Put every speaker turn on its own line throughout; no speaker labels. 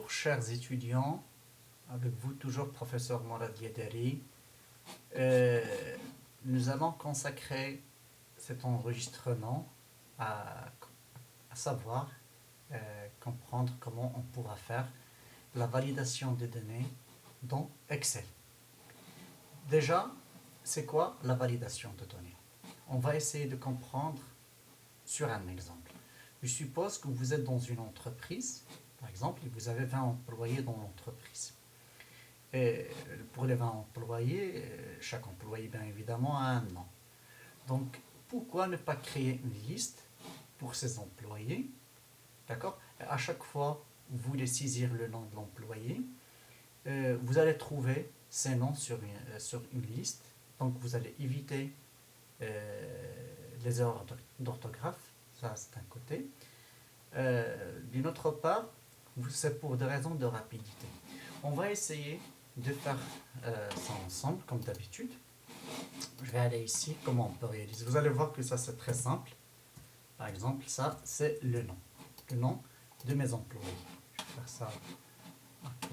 Bonjour chers étudiants, avec vous toujours professeur Mourad Yadari. Nous allons consacrer cet enregistrement à savoir, comprendre comment on pourra faire la validation des données dans Excel. Déjà, c'est quoi la validation de données? On va essayer de comprendre sur un exemple. Je suppose que vous êtes dans une entreprise, par exemple, et vous avez 20 employés dans l'entreprise. Et pour les 20 employés, chaque employé, bien évidemment, a un nom. Donc, pourquoi ne pas créer une liste pour ces employés? D'accord? À chaque fois, vous voulez saisir le nom de l'employé, vous allez trouver ces noms sur une liste. Donc, vous allez éviter les erreurs d'orthographe. Ça, c'est un côté. D'une autre part, c'est pour des raisons de rapidité. On va essayer de faire ça ensemble, comme d'habitude. Je vais aller ici, comment on peut réaliser. Vous allez voir que ça, c'est très simple. Par exemple, ça, c'est le nom de mes employés. Je vais faire ça. Ok.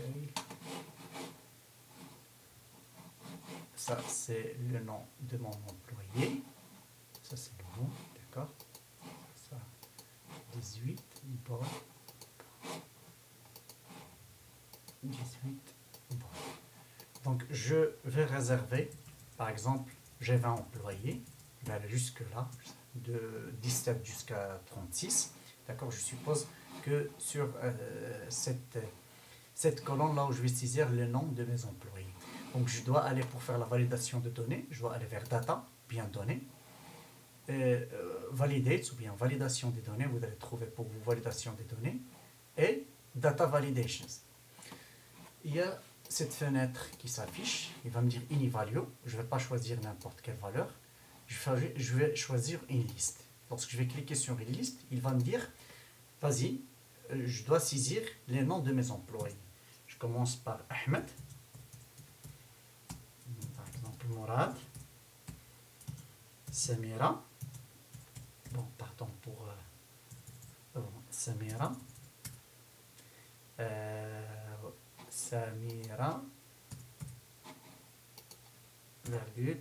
Ça, c'est le nom de mon employé. Ça, c'est le nom, d'accord? Ça, 18, bon. 18, bon. Donc, je vais réserver, par exemple, j'ai 20 employés. Je vais aller jusque-là, de 17 jusqu'à 36. D'accord? Je suppose que sur cette colonne-là où je vais saisir le nom de mes employés. Donc, je dois aller pour faire la validation de données. Je dois aller vers Data, bien données. Validate, ou bien validation des données. Vous allez trouver pour vous validation des données. Et Data Validations. Il y a cette fenêtre qui s'affiche. Il va me dire InIvalue. Je ne vais pas choisir n'importe quelle valeur. Je vais choisir une liste. Lorsque je vais cliquer sur une liste, il va me dire, vas-y, je dois saisir les noms de mes employés. Je commence par Ahmed, par exemple Mourad, Samira, bon, partons pour Samira, Samira, virgule,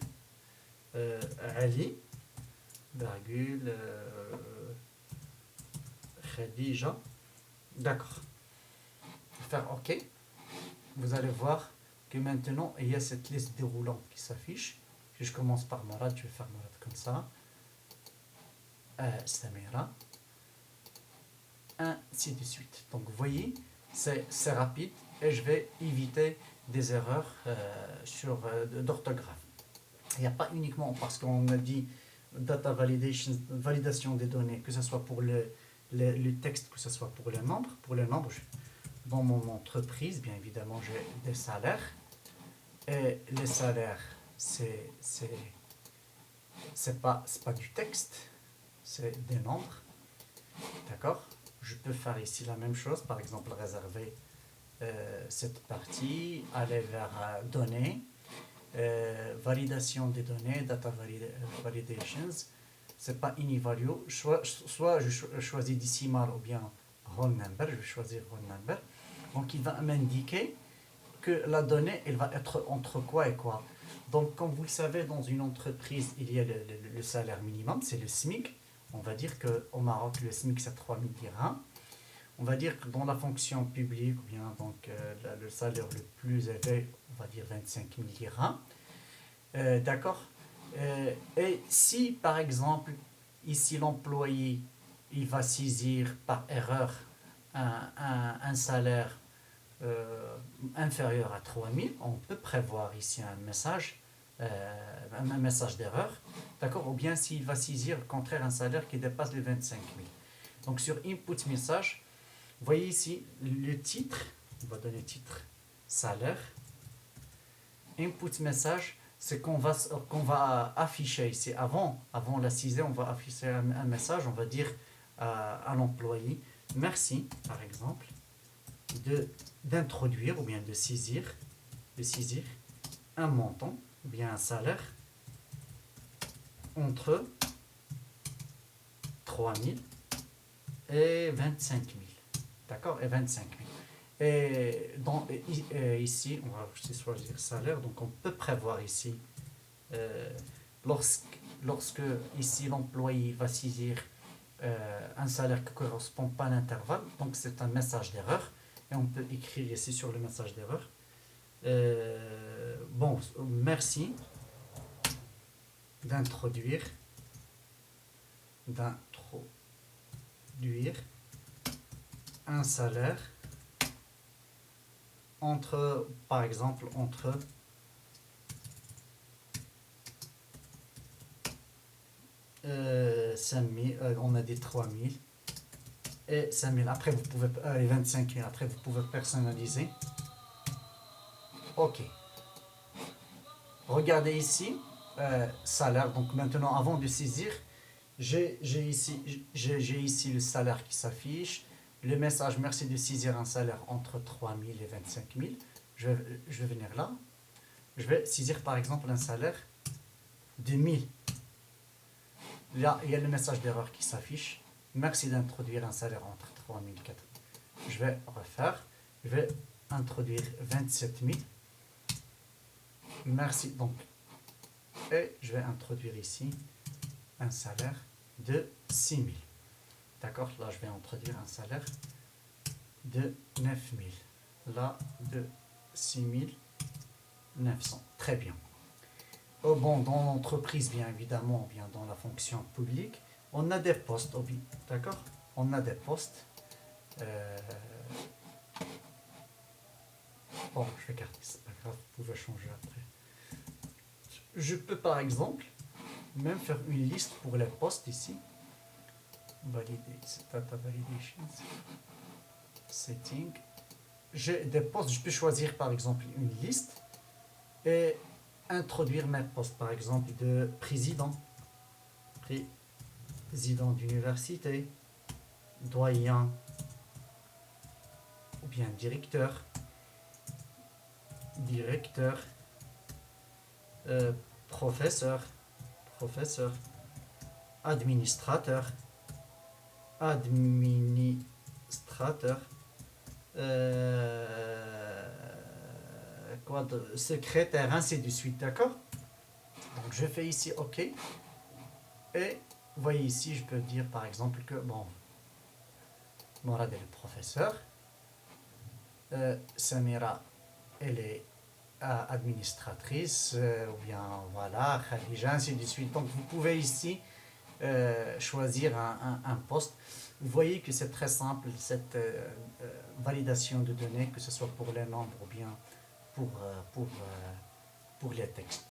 Ali, virgule, Khadija. D'accord. Faire OK. Vous allez voir que maintenant il y a cette liste déroulante qui s'affiche. Je commence par Mourad, je vais faire Mourad comme ça. Samira. Ainsi de suite. Donc vous voyez, c'est rapide et je vais éviter des erreurs d'orthographe. Il n'y a pas uniquement parce qu'on a dit data validation, validation des données, que ce soit pour le texte, que ce soit pour les nombres. Pour les nombres, dans mon entreprise, bien évidemment, j'ai des salaires. Et les salaires, c'est pas du texte, c'est des nombres. D'accord? Je peux faire ici la même chose, par exemple, réserver cette partie, aller vers données, validation des données, data validations. C'est pas InIvalue. Soit je choisis decimal ou bien whole number. Je vais choisir whole number. Donc il va m'indiquer que la donnée, elle va être entre quoi et quoi. Donc comme vous le savez, dans une entreprise, il y a le salaire minimum, c'est le SMIC. On va dire qu'au Maroc, le SMIC, c'est 3000 dirhams. On va dire que dans la fonction publique, ou bien donc, le salaire le plus élevé, on va dire 25 000 dirhams. D'accord? Et si, par exemple, ici, l'employé, il va saisir par erreur un salaire inférieur à 3000, on peut prévoir ici un message d'erreur, d'accord? Ou bien s'il va saisir au contraire un salaire qui dépasse les 25 000. Donc sur input message, vous voyez ici le titre, on va donner titre salaire. Input message, c'est qu'on va afficher ici, avant la saisie, on va afficher un message, on va dire à l'employé, merci par exemple, d'introduire ou bien de saisir un montant ou bien un salaire entre 3000 et 25 000. D'accord? Et 25 000. Ici, on va aussi choisir salaire, donc on peut prévoir ici, euh, lorsque ici l'employé va saisir un salaire qui ne correspond pas à l'intervalle, donc c'est un message d'erreur, et on peut écrire ici sur le message d'erreur. Bon, merci d'introduire un salaire entre, par exemple, entre 5000, on a dit 3000 et 5000. Après, vous pouvez, et 25 000. Après, vous pouvez personnaliser. OK. Regardez ici, salaire. Donc maintenant, avant de saisir, j'ai ici le salaire qui s'affiche. Le message, merci de saisir un salaire entre 3000 et 25 000. Je vais venir là. Je vais saisir par exemple un salaire de 1000. Là, il y a le message d'erreur qui s'affiche. Merci d'introduire un salaire entre 3000 et 4000. Je vais refaire. Je vais introduire 27 000. Merci. Donc, et je vais introduire ici un salaire de 6 000. D'accord? Là, je vais introduire un salaire de 9 000. Là, de 6 900. Très bien. Oh, bon, dans l'entreprise, bien évidemment, bien dans la fonction publique, on a des postes, d'accord? On a des postes. Bon, je vais garder, c'est pas grave, vous pouvez changer après. Je peux par exemple même faire une liste pour les postes ici. Valider, c'est data validations. Setting. J'ai des postes, je peux choisir par exemple une liste et introduire mes postes, par exemple de président d'université, doyen ou bien directeur, professeur, administrateur, secrétaire, ainsi de suite, d'accord? Donc je fais ici OK. Et vous voyez ici, je peux dire par exemple que, bon, Morad est le professeur, Samira, elle est administratrice, ou bien voilà, Khadija, ainsi de suite. Donc vous pouvez ici choisir un poste. Vous voyez que c'est très simple, cette validation de données, que ce soit pour les nombres ou bien pour les textes.